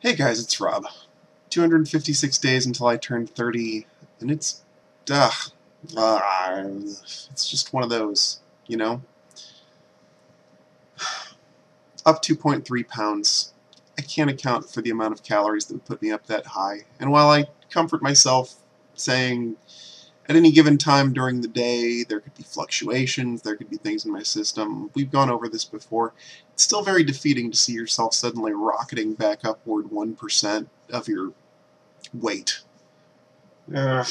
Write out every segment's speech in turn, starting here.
Hey guys, it's Rob. 256 days until I turn 30, and ugh, it's just one of those, you know? Up 2.3 pounds. I can't account for the amount of calories that would put me up that high, and while I comfort myself saying at any given time during the day there could be fluctuations, there could be things in my system, we've gone over this before, it's still very defeating to see yourself suddenly rocketing back upward 1% of your weight. Uh,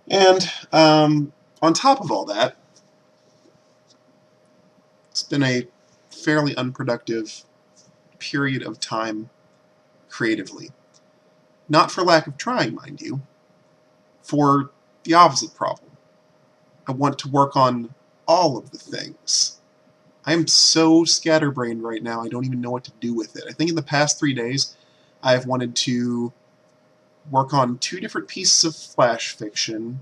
and on top of all that, it's been a fairly unproductive period of time creatively. Not for lack of trying, mind you, for the opposite problem. I want to work on all of the things. I am so scatterbrained right now, I don't even know what to do with it. I think in the past 3 days, I've wanted to work on 2 different pieces of flash fiction,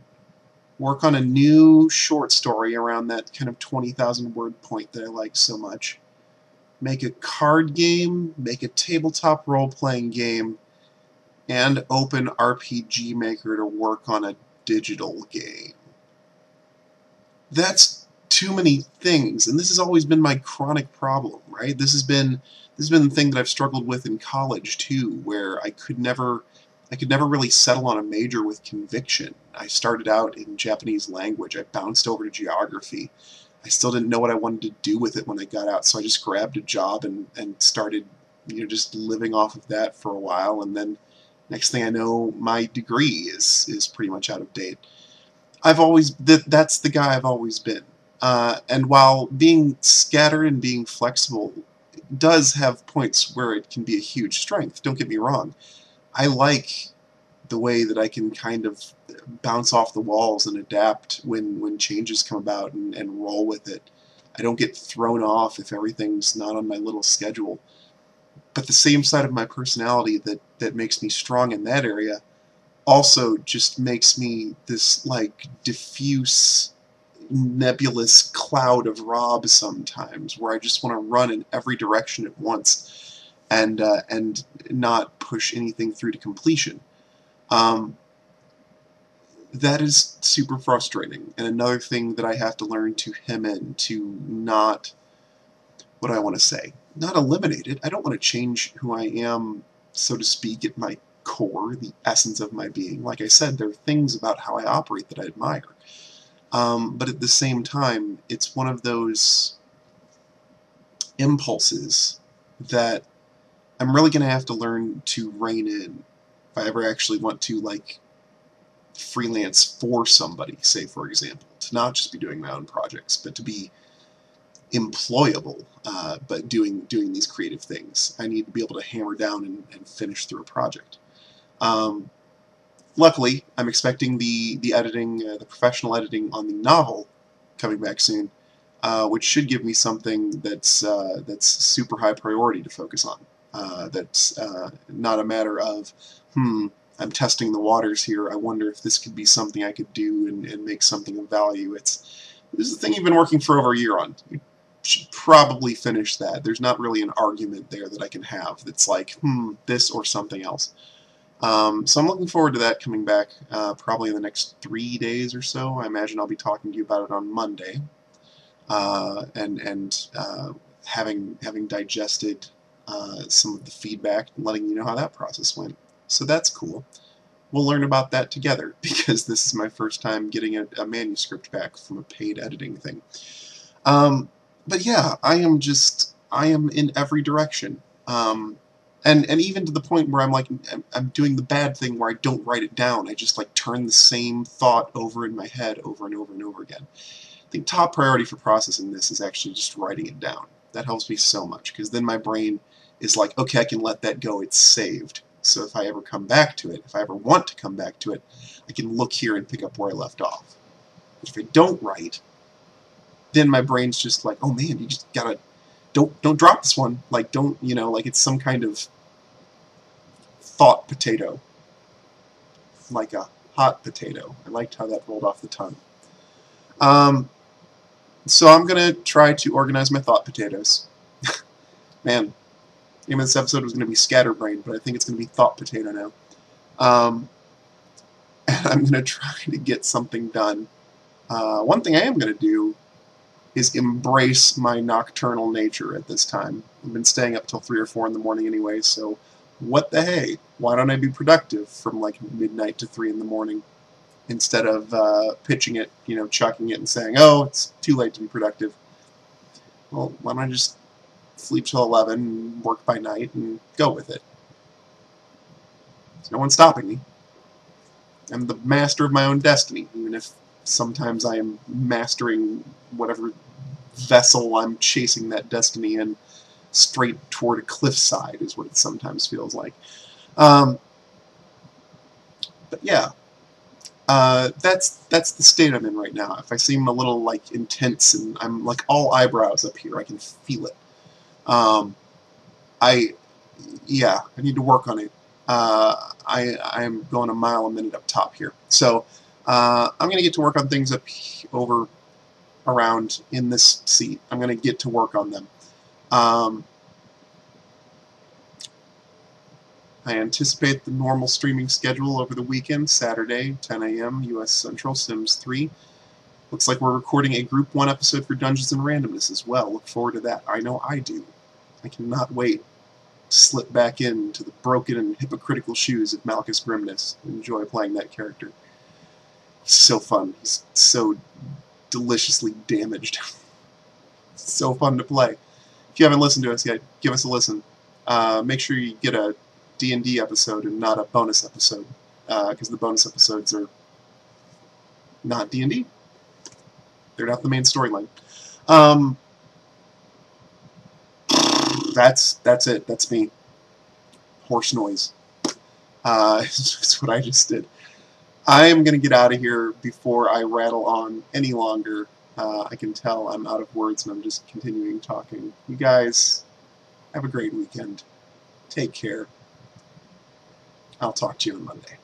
work on a new short story around that kind of 20,000 word point that I like so much, make a card game, make a tabletop role-playing game, and open RPG Maker to work on a digital game. That's too many things, and this has always been my chronic problem, right? This has been the thing that I've struggled with in college too, where I could never really settle on a major with conviction. I started out in Japanese language. I bounced over to geography. I still didn't know what I wanted to do with it when I got out, so I just grabbed a job and started, just living off of that for a while, and then next thing I know, my degree is pretty much out of date. That's the guy I've always been. And while being scattered and being flexible does have points where it can be a huge strength, don't get me wrong, I like the way that I can kind of bounce off the walls and adapt when changes come about and roll with it. I don't get thrown off if everything's not on my little schedule. But the same side of my personality that makes me strong in that area also just makes me this, like, diffuse, nebulous cloud of Rob sometimes, where I just want to run in every direction at once and not push anything through to completion. Um, that is super frustrating, and another thing that I have to learn to hem in, to not, what do I want to say, not eliminate it. I don't want to change who I am, so to speak, at my core, the essence of my being. Like I said, there are things about how I operate that I admire. But at the same time, it's one of those impulses that I'm really going to have to learn to rein in if I ever actually want to, like, freelance for somebody, say, for example, to not just be doing my own projects, but to be employable, but doing these creative things. I need to be able to hammer down and finish through a project. Luckily, I'm expecting the editing, the professional editing on the novel coming back soon, which should give me something that's super high priority to focus on. That's not a matter of, I'm testing the waters here, I wonder if this could be something I could do and make something of value. This is the thing you've been working for over a year on. You should probably finish that. There's not really an argument there that I can have that's like, this or something else. So I'm looking forward to that coming back probably in the next 3 days or so. I imagine I'll be talking to you about it on Monday, and having digested some of the feedback and letting you know how that process went. So that's cool. We'll learn about that together, because this is my first time getting a manuscript back from a paid editing thing. But yeah, I am in every direction. And even to the point where I'm doing the bad thing where I don't write it down. I just, like, turn the same thought over in my head over and over and over again. I think top priority for processing this is actually just writing it down. That helps me so much, because then my brain is like, okay, I can let that go, it's saved. So if I ever come back to it, if I ever want to come back to it, I can look here and pick up where I left off. But if I don't write, then my brain's just like, oh man, you just gotta, don't drop this one. Like, don't, like it's some kind of thought potato, like a hot potato. I liked how that rolled off the tongue. So I'm gonna try to organize my thought potatoes. Man, The name of this episode was going to be Scatterbrain, but I think it's going to be Thought Potato now. And I'm going to try to get something done. One thing I am going to do is embrace my nocturnal nature at this time. I've been staying up till 3 or 4 in the morning anyway, so what the hey? Why don't I be productive from like midnight to 3 in the morning instead of pitching it, chucking it and saying, oh, it's too late to be productive. Well, why don't I just sleep till 11 and work by night and go with it? There's no one stopping me. I'm the master of my own destiny, even if sometimes I am mastering whatever vessel I'm chasing that destiny in straight toward a cliffside is what it sometimes feels like. But yeah, that's the state I'm in right now. If I seem a little like intense and I'm like all eyebrows up here, I can feel it. I need to work on it. I'm going a mile a minute up top here, so I'm going to get to work on things over around in this seat. I'm going to get to work on them. I anticipate the normal streaming schedule over the weekend, Saturday, 10 a.m. U.S. Central, Sims 3. Looks like we're recording a Group 1 episode for Dungeons and Randomness as well. Look forward to that. I know I do. I cannot wait to slip back into the broken and hypocritical shoes of Malchus Grimness and enjoy playing that character. He's so fun. He's so deliciously damaged. It's so fun to play. If you haven't listened to us yet, give us a listen. Make sure you get a D&D episode and not a bonus episode, because the bonus episodes are not D&D. They're not the main storyline. That's it. That's me. Horse noise. That's what I just did. I am going to get out of here before I rattle on any longer. I can tell I'm out of words and I'm just continuing talking. You guys, have a great weekend. Take care. I'll talk to you on Monday.